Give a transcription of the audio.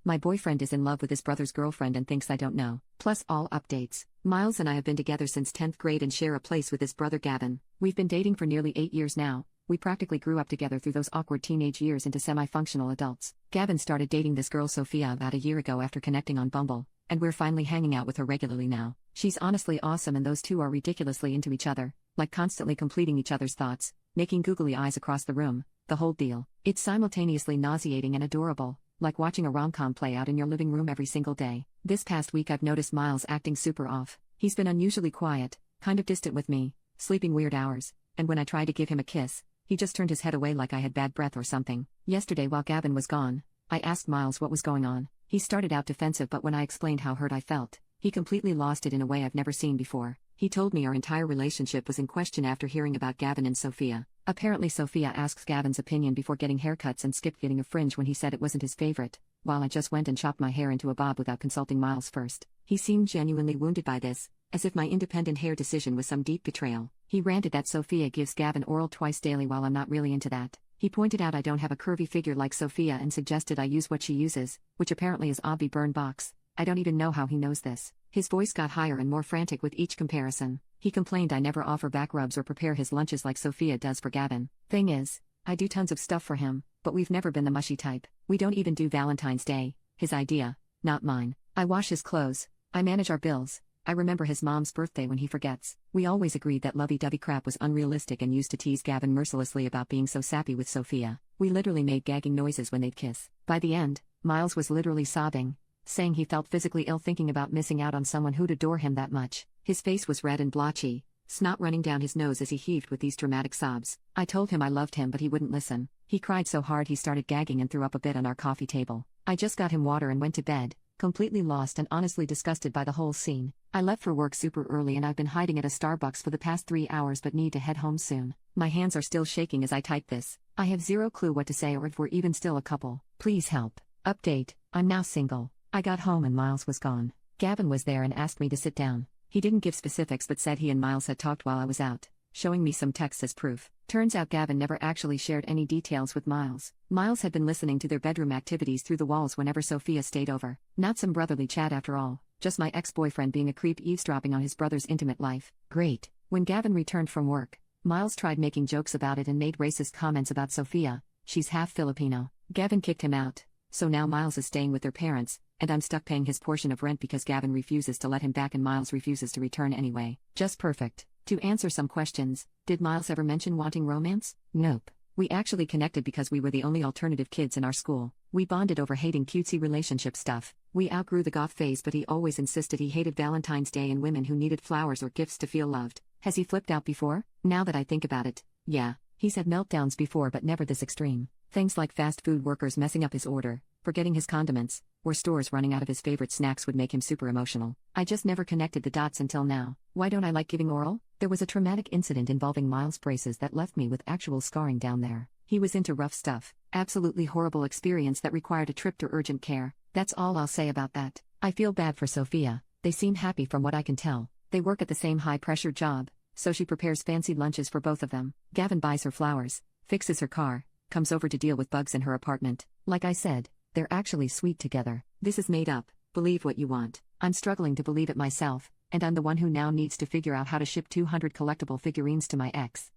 My boyfriend is in love with his brother's girlfriend and thinks I don't know. Plus all updates. Miles and I have been together since 10th grade and share a place with his brother Gavin. We've been dating for nearly 8 years now. We practically grew up together through those awkward teenage years into semi-functional adults. Gavin started dating this girl Sophia about a year ago after connecting on Bumble, and we're finally hanging out with her regularly now. She's honestly awesome and those two are ridiculously into each other, like constantly completing each other's thoughts, making googly eyes across the room, the whole deal. It's simultaneously nauseating and adorable, like watching a rom-com play out in your living room every single day. This past week I've noticed Miles acting super off. He's been unusually quiet, kind of distant with me, sleeping weird hours, and when I tried to give him a kiss, he just turned his head away like I had bad breath or something. Yesterday while Gavin was gone, I asked Miles what was going on. He started out defensive, but when I explained how hurt I felt, he completely lost it in a way I've never seen before. He told me our entire relationship was in question after hearing about Gavin and Sophia. Apparently Sophia asks Gavin's opinion before getting haircuts and skipped getting a fringe when he said it wasn't his favorite, while I just went and chopped my hair into a bob without consulting Miles first. He seemed genuinely wounded by this, as if my independent hair decision was some deep betrayal. He ranted that Sophia gives Gavin oral twice daily while I'm not really into that. He pointed out I don't have a curvy figure like Sophia and suggested I use what she uses, which apparently is Obvi Burn Box. I don't even know how he knows this. His voice got higher and more frantic with each comparison. He complained I never offer back rubs or prepare his lunches like Sophia does for Gavin. Thing is, I do tons of stuff for him, but we've never been the mushy type. We don't even do Valentine's Day, his idea, not mine. I wash his clothes, I manage our bills, I remember his mom's birthday when he forgets. We always agreed that lovey-dovey crap was unrealistic and used to tease Gavin mercilessly about being so sappy with Sophia. We literally made gagging noises when they'd kiss. By the end, Miles was literally sobbing, saying he felt physically ill thinking about missing out on someone who'd adore him that much. His face was red and blotchy, snot running down his nose as he heaved with these dramatic sobs. I told him I loved him but he wouldn't listen. He cried so hard he started gagging and threw up a bit on our coffee table. I just got him water and went to bed, completely lost and honestly disgusted by the whole scene. I left for work super early and I've been hiding at a Starbucks for the past 3 hours but need to head home soon. My hands are still shaking as I type this. I have zero clue what to say or if we're even still a couple. Please help. Update, I'm now single. I got home and Miles was gone. Gavin was there and asked me to sit down. He didn't give specifics but said he and Miles had talked while I was out, showing me some texts as proof. Turns out Gavin never actually shared any details with Miles. Miles had been listening to their bedroom activities through the walls whenever Sophia stayed over. Not some brotherly chat after all, just my ex-boyfriend being a creep eavesdropping on his brother's intimate life. Great. When Gavin returned from work, Miles tried making jokes about it and made racist comments about Sophia. She's half Filipino. Gavin kicked him out, so now Miles is staying with their parents, and I'm stuck paying his portion of rent because Gavin refuses to let him back and Miles refuses to return anyway. Just perfect. To answer some questions, did Miles ever mention wanting romance? Nope. We actually connected because we were the only alternative kids in our school. We bonded over hating cutesy relationship stuff. We outgrew the goth phase but he always insisted he hated Valentine's Day and women who needed flowers or gifts to feel loved. Has he flipped out before? Now that I think about it, yeah. He's had meltdowns before but never this extreme. Things like fast food workers messing up his order, forgetting his condiments, or stores running out of his favorite snacks would make him super emotional. I just never connected the dots until now. Why don't I like giving oral? There was a traumatic incident involving Miles' braces that left me with actual scarring down there. He was into rough stuff. Absolutely horrible experience that required a trip to urgent care. That's all I'll say about that. I feel bad for Sophia. They seem happy from what I can tell. They work at the same high-pressure job, so she prepares fancy lunches for both of them. Gavin buys her flowers, fixes her car, comes over to deal with bugs in her apartment. Like I said, they're actually sweet together. This is made up. Believe what you want. I'm struggling to believe it myself, and I'm the one who now needs to figure out how to ship 200 collectible figurines to my ex.